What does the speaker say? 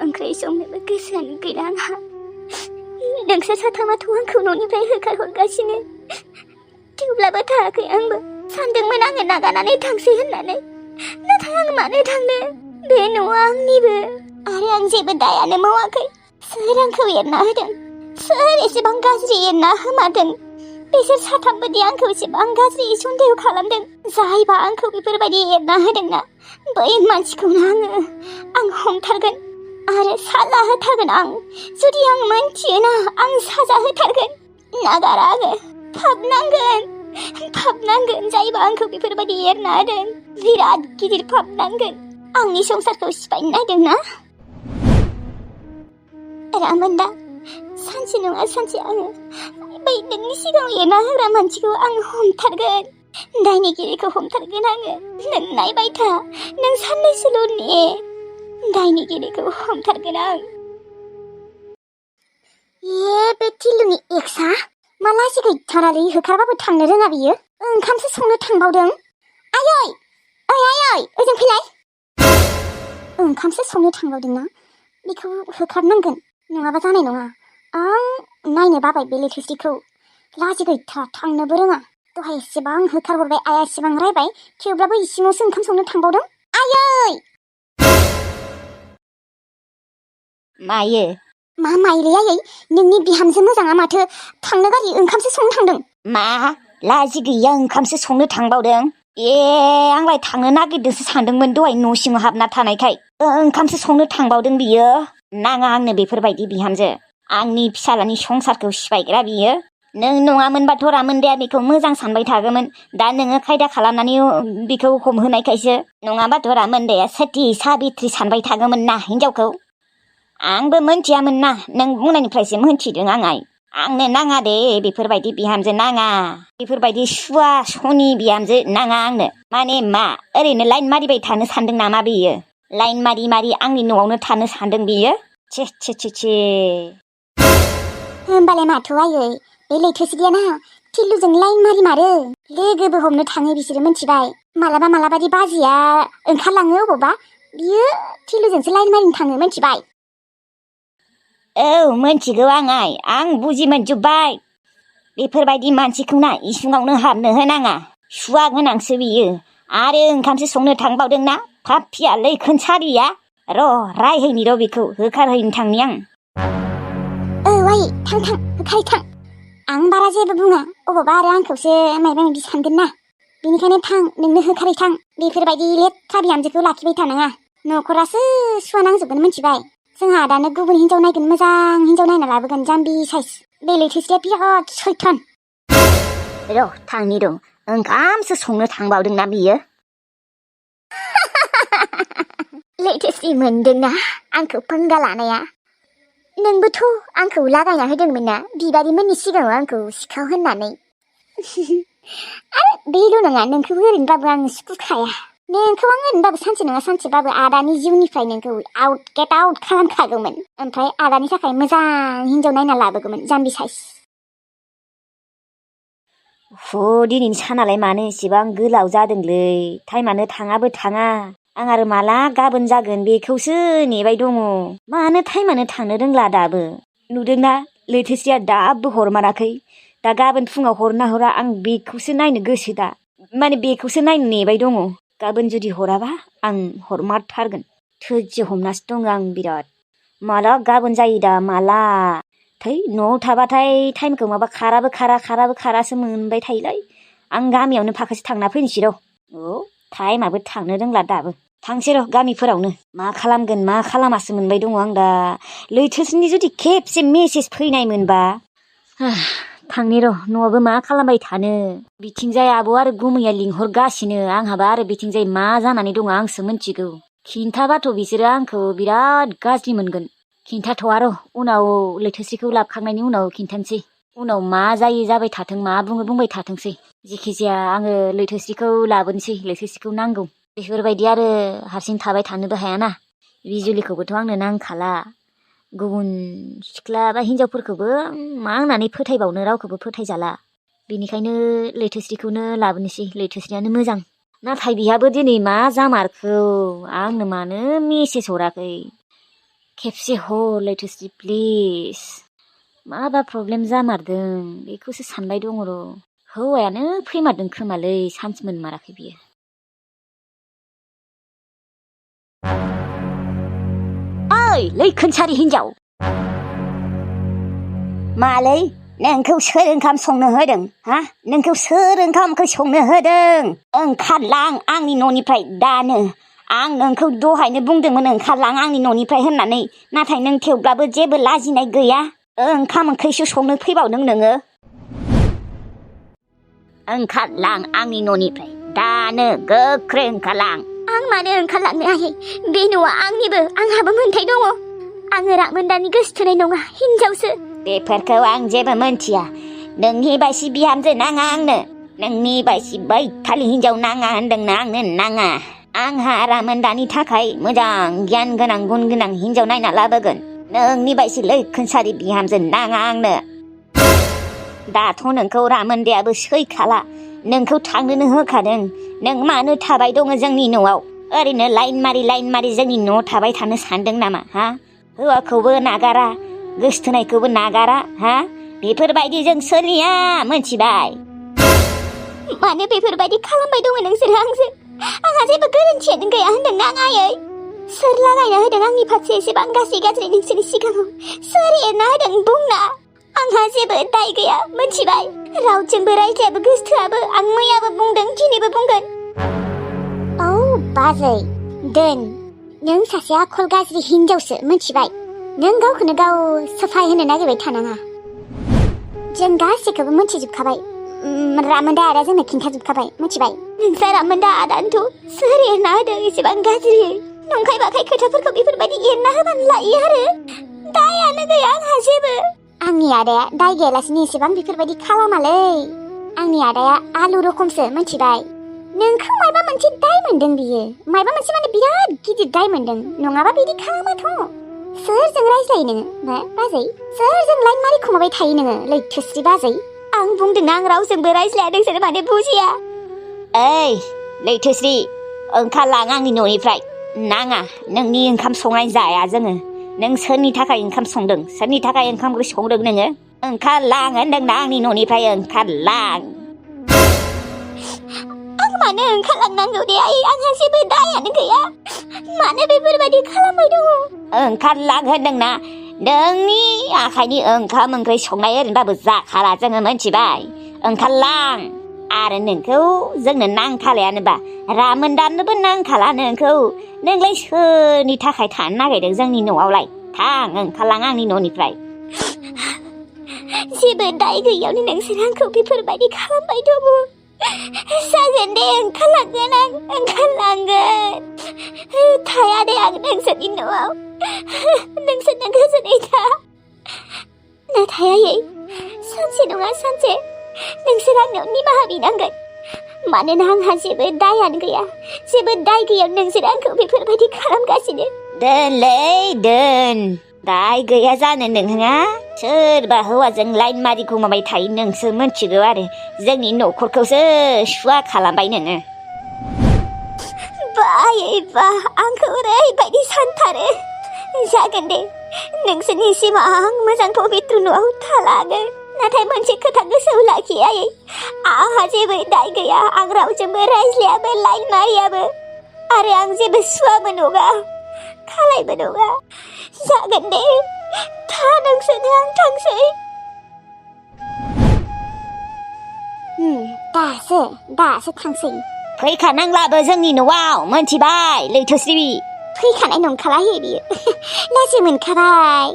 ओंख्रि संनोबो गोसोआनो गैला आंहा। नोंसोर साथामाथ' आंखौ न'निफ्राय होखारहरगासिनो। थेवब्लाबो थायाखै आंबो। सानदोंमोन आङो नागारनानै थांसै होननानै। नाथाय आं मानो थांनो? बे न'आ आंनिबो। आरो आं जेबो दायानो मावाखै। सोर आंखौ एरना होदों? सोर एसेबां गाज्रि एरना होमारदों? बिसोर साथामबोदि आंखौ एसेबां गाज्रि सन्देह खालामदों। जायबा आंखौ बेफोरबायदि एरना होदोंना, बै मानसिखौनो आं हमथारगोन आरो साजा होथारगोन आं। जुदि आं मोनथियोना, आं साजा होथारगोन। नागारा आङो। पाप नांगोन। जायबा आंखौ बेफोरबायदि एरना होदों, बिराद गिदिर पाप नांगोन। आंनि संसारखौ सिफायनो नायदोंना? रामोनदा, सानसे नङा सानसे आङो बै नोंनि सिगाङाव एरना होग्रा मानसिखौ आं हमथारगोन। दायनिगिरिखौ हमथारगोन आङो। नों नायबाय था, नों साननैसोल' ने। दायनिगिरिखौ हमथारगोन आं। बे टिलुनि एक्सआ मा लासि गैथारालै, होखारबाबो थांनो रोङा बियो। ओंखामसो संनो थांबावदों। आयै, आयै, ओजों फैलाय। ओंखामसो संनो थांबावदोंना? बेखौ होखारनांगोन, नङाबा जानाय नङा। आं नायनो बाबाय बे लैथोस्रिखौ। लाजि गैथारा, थांनोबो रोङा। दहाय एसेबां होखारहरबाय, आइया एसेबां रायबाय, थेवब्लाबो इसिङावसो ओंखाम संनो थांबावदों। आयै! मायो? मा मायोलै आयै? नोंनि बिहामजो मोजाङा माथो थांनो गारि ओंखामसो संनो थांदों। मा? लाजि गैया, ओंखामसो संनो थांबावदों? आंलाय थांनो नागिरदोंसो सानदोंमोन दहाय न' सिङाव हाबना थानायखाय। ओंखामसो संनो थांबावदों बियो। नाङा आंनो बेफोरबायदि बिहामजो। आंनि फिसालानि संसारखौ सिफायग्रा बियो। नों नङामोनबाथ' रामोनदाया बेखौ मोजां सानबाय थागौमोन। दा नोङो खायदा खालामनानै बेखौ हमहोनायखायसो। नङाबाथ' रामोनदाया सती साबित्री सानबाय थागौमोन ना हिनजावखौ। आंबो मोनथियामोन ना, नों बुंनायनिफ्रायसो मोनथिदों आंहाय। आंनो नाङा दे बेफोरबायदि बिहामजो, नाङा। बेफोरबायदि सुवा सनि बिहामजो नाङा आंनो। माने मा, ओरैनो लाइन मारिबाय थानो सानदों नामा बेयो? लाइन मारि आंनि न'आवनो थानो सानदों बियो? छे। होमबालाय माथो आयै, बे लैथोस्रियाना टिलुजों लाइन मारो। लोगोबो हमनो थाङो बिसोरो, मिथिबाय? मालाबादि बाजैया ओंखारलाङो अबावबा, बियो टिलुजोंसो लाइन मारिनो थाङो, मिथिबाय? औ, मोनथिगौ आं बुजि मोनजोब्बाय। बेफोरबायदि मानसिखौ ना इसिङावनो हाबनो होनाङा। सुवा गोनांसो बियो। आरो ओंखामसो संनो थांबावदोंना, पापिया लैखोनसारिया। रायहैनि बेखौ होखारहैनो थांनि आं। औ आयै, थां, होखारै थां। आं बारा जेबो बुङा, अबावबा आरो आंखौसो माबा माबि सानगोन ना। बेनिखायनो थां, नोंनो होखारै थां। बेफोरबायदि लेथ्रा बिहामजोखौ लाखिबाय थानाङा। न'खरासो सुवा नांजोबगोन, मिथिबाय? जोंहा दानो गुबुन हिनजाव नायगोन, मोजां हिनजाव नायना लाबोगोन, जाम्बि साइज। बे लैथोस्रिया बिराद सैथान। थांनि ओंखामसो संनो थांबावदोंना बियो। लैथोस्रि, मोनदोंना आंखौ पंगा लानाया? नोंबोथ' आंखौ लागायना होदोंमोन ना बिबारिमोननि सिगाङाव आंखौ सिखाव होननानै। आरो बेल' नङा, नोंखौबो ओरैनोबाबो आं सुखुखाया। नोंखौ आं ओरैनोबाबो सानसे नङा सानसेबाबो आदानि जिउनिफ्राय नोंखौ गेट आउट खालामखागौमोन। ओमफ्राय आदानि थाखाय मोजां हिनजाव नायना लाबोगौमोन, जाम्बि साइज। दिनैनि सानालाय मानो एसेबां गोलाव जादोंलै? टाइमानो थाङाबो थाङा। आं आरो माला गाबोन जागोन बेखौसो नेबाय दङ। मानो टाइमानो थांनो रोंला दाबो? नुदोंना, लैथोस्रिया दाबो हरमाराखै। दा गाबोन फुङाव हरना हरा, आं बेखौसो नायनो गोसो दा। माने बेखौसो नायनो नेबाय दङ। गाबोन जुदि हराबा आं हरमारथारगोन। धोज्य हमनासो दङ आं बिराद। माला गाबोन जायो दा, माला? थै, न'आव थाबाथाय टाइमखौ माबा खाराबो खारासो मोनबाय थायोलै। आं गामियावनो फाखासे थांना फैनोसै र'। टाइमाबो थांनो रोंला दाबो। थांसै र' गामिफोरावनो। मा खालामगोन मा खालामासो मोनबाय दङ आं दा। लैथोस्रिनि जुदि खेबसे मेसेज फैनाय मोनबा थांनि र', न'आवबो मा खालामबाय थानो। बिथिंजाय आब' आरो गुमैया लिंहरगासिनो, आंहाबा आरो बिथिंजाय मा जानानै दङ आंसो मिथिगौ। खिन्थाबाथ' बिसोरो आंखौ बिराद गाज्रि मोनगोन। खिन्थाथ'आ र', उनाव लैथोस्रिखौ लाबखांनायनि उनाव खिन्थानोसै। उनाव मा जायो जाबाय थाथों, मा बुङो बुंबाय थाथोंसै। जेखिजाया आङो लैथोस्रिखौ लाबोनोसै, लैथोस्रिखौ नांगौ। बेफोरबायदि आरो हारसिं थाबाय थानोबो हायाना। बिजुलिखौबोथ' आंनो नांखाला। गुबुन सिख्ला बा हिनजावफोरखौबो मा होननानै फोथायबावनो, रावखौबो फोथायजाला। बेनिखायनो लैथोस्रिखौनो लाबोनोसै, लैथोस्रियानो मोजां। नाथाय बिहाबो दिनै मा जामारखो, आंनो मानो मेसेज हराखै? खेबसे ह लैथोस्रि प्लिज माबा प्रब्लेम जामारदों बेखौसो सानबाय दङ र'। हौवायानो फैमारदों खोमालै चान्स मोनमाराखै बियो। ओइ लैखोनसारि हिनजाव मालै नोंखौ सोर ओंखाम संनो होदों हा? नोंखौ सोर ओंखामखौ संनो होदों? ओंखारलां आंनि न'निफ्राय दानो। आं नोंखौ दहायनो बुंदोंमोन ओंखारलां आंनि न'निफ्राय होननानै, नाथाय नों थेवब्लाबो जेबो लाजिनाय गैया। ओंखाम ओंख्रिसो संनो फैबावदों नोङो। ओंखारलां आंनि न'निफ्राय दानो, गोख्रै ओंखारलां। आं मानो ओंखारलांनो आयै? बे न'आ आंनिबो, आंहाबो मोन्थाय दङ। आङो रामोनदानि गोसोथोनाय नङा, हिनजावसो। बेफोरखौ आं जेबो मोनथिया। नोंनि बायसि बिहामजो नाङा आंनो। नोंनि बायसि बैथालि हिनजाव नाङा होनदोंना आंनो नाङा। आंहा रामोनदानि थाखाय मोजां गियान गोनां गुन गोनां हिनजाव नायना लाबोगोन। नोंनि बायसि लैखोनसारि बिहामजो नाङा आंनो। दाथ' नोंखौ रामोनदायाबो सैखाला, नोंखौ थांनोनो होखादों। नों मानो थाबाय दङ जोंनि न'आव? ओरैनो लाइन मारि जोंनि न'आव थाबाय थानो सानदों नामा हा? हौवाखौबो नागारा, गोसथोनायखौबो नागारा हा? बेफोरबायदिजों सोलिया, मोनथिबाय? मानो बेफोरबायदि खालामबाय दङ नोंसोरो आंजों? आंहा जेबो गोरोन्थियानो गैया होनदोंना आं आयै? सोर लागायना होदों आंनि फारसे एसेबां गाज्रि नोंसोरनि सिगाङाव? सोर एरना होदों बुंना? आंहा जेबो दाय गैया, मोनथिबाय? रावजोंबो रायज्लायाबो गोसथोआबो। आं मैयाबो बुंदों, दिनैबो बुंगोन। औ बाजै दोन, नों सासे आखल गाज्रि हिनजावसो, मोनथिबाय? नों गावखौनो गाव सफाय होनो नागिरबाय थानाङा। जों गासैखौबो मोनथिजोबखाबाय। रामोनदा आदा जोंनो खिन्थाजोबखाबाय, मिथिबाय? नोंसा रामोनदा आदानोथ' सोर एरना होदों एसेबां गाज्रि? नंखाय बाखाय खोथाफोरखौ बेफोरबायदि एरना होबानो लायो आरो। दायानो गैया आंहा जेबो। आंनि आदाया दाय गैयालासिनो एसेबां बेफोरबायदि खालामालै। आंनि आदाया आलु रखमसो, मिथिबाय? नोंखौ माबा मोनसे दाय मोनदों बियो, माबा मोनसे माने बिराद गिदिर दाय मोनदों, नङाबा बिदि खालामाथ'। सोरजों रायज्लायो नोङो बाजै? सोरजों लाइन मारि खुमाबाय थायो नोङो लैथोस्रि बाजै? आं बुंदोंना आं रावजोंबो रायज्लाया, नोंसोर मानो बुजिया? ओइ लैथोस्रि, ओंखारलां आंनि न'निफ्राय। नाङा, नोंनि ओंखाम संनाय जाया जोङो। नों सोरनि थाखाय ओंखाम संदों? सोरनि थाखाय ओंखामखौ संदों नोङो? ओंखारलां होनदोंना आंनि न'निफ्राय, ओंखारलां। आं मानो ओंखारलांनांगौ दे आयै? आंहा जेबो दायानो गैया। मानो बेफोरबायदि खालामबाय दङ? ओंखारलां होनदोंना। नोंनि आखाइनि ओंखाम ओंख्रि संनाय ओरैनोबाबो जाखाला जोङो, मोनथिबाय? ओंखारलां। आरो नोंखौ जोंनो नांखालायानोबा, रामोनदानोबो नांखाला नोंखौ। नोंलाय सोरनि थाखाय थानो नागिरदों जोंनि न'आवलाय? थां, ओंखारलां आंनि न'निफ्राय। जेबो दाय गैयैयावनो नोंसोर आंखौ बेफोरबायदि खालामबाय दङ। जागोन दे, ओंखारलांगोन आं, ओंखारलांगोन। थाया दे आं नोंसोरनि न'आव। नोंसोरनो गोजोनै था। नाथाय आयै, सानसे नङा सानसे नोंसोर आंनाव निमाहा बिनांगोन। मानोना आंहा जेबो दायानो गैया। जेबो दाय गैयैयाव नोंसोर आंखौ बेफोरबायदि खालामगासिनो। दोनलै दोन, दाय गैया जानो नोंहा? सोरबा हौवाजों लाइन मारि खुमाबाय थायो नोंसो मोनथिगौ आरो। जोंनि न'खरखौसो सुवा खालामबाय नोङो। बायै बा, आंखौ ओरैबायदि सानथारो। जागोन दे, नोंसोरनिसिम आं मोजां पबित्र न'आव थालांगोन। नाथाय मोनसे खोथा गोसोआव लाखि आयै, आंहा जेबो दाय गैया। आं रावजोंबो रायज्लायाबो, लाइन मारियाबो, आरो आं जेबो सुवाबो नङा, खालायबो नङा। जागोन दे, था नोंसोरनो, आं थांसै। दासो थांसै। फैखानांलाबो जोंनि न'आव, मोनथिबाय लैथोस्रि? फैखानाय नंखाला हे बियो। लाजि मोनखाबाय।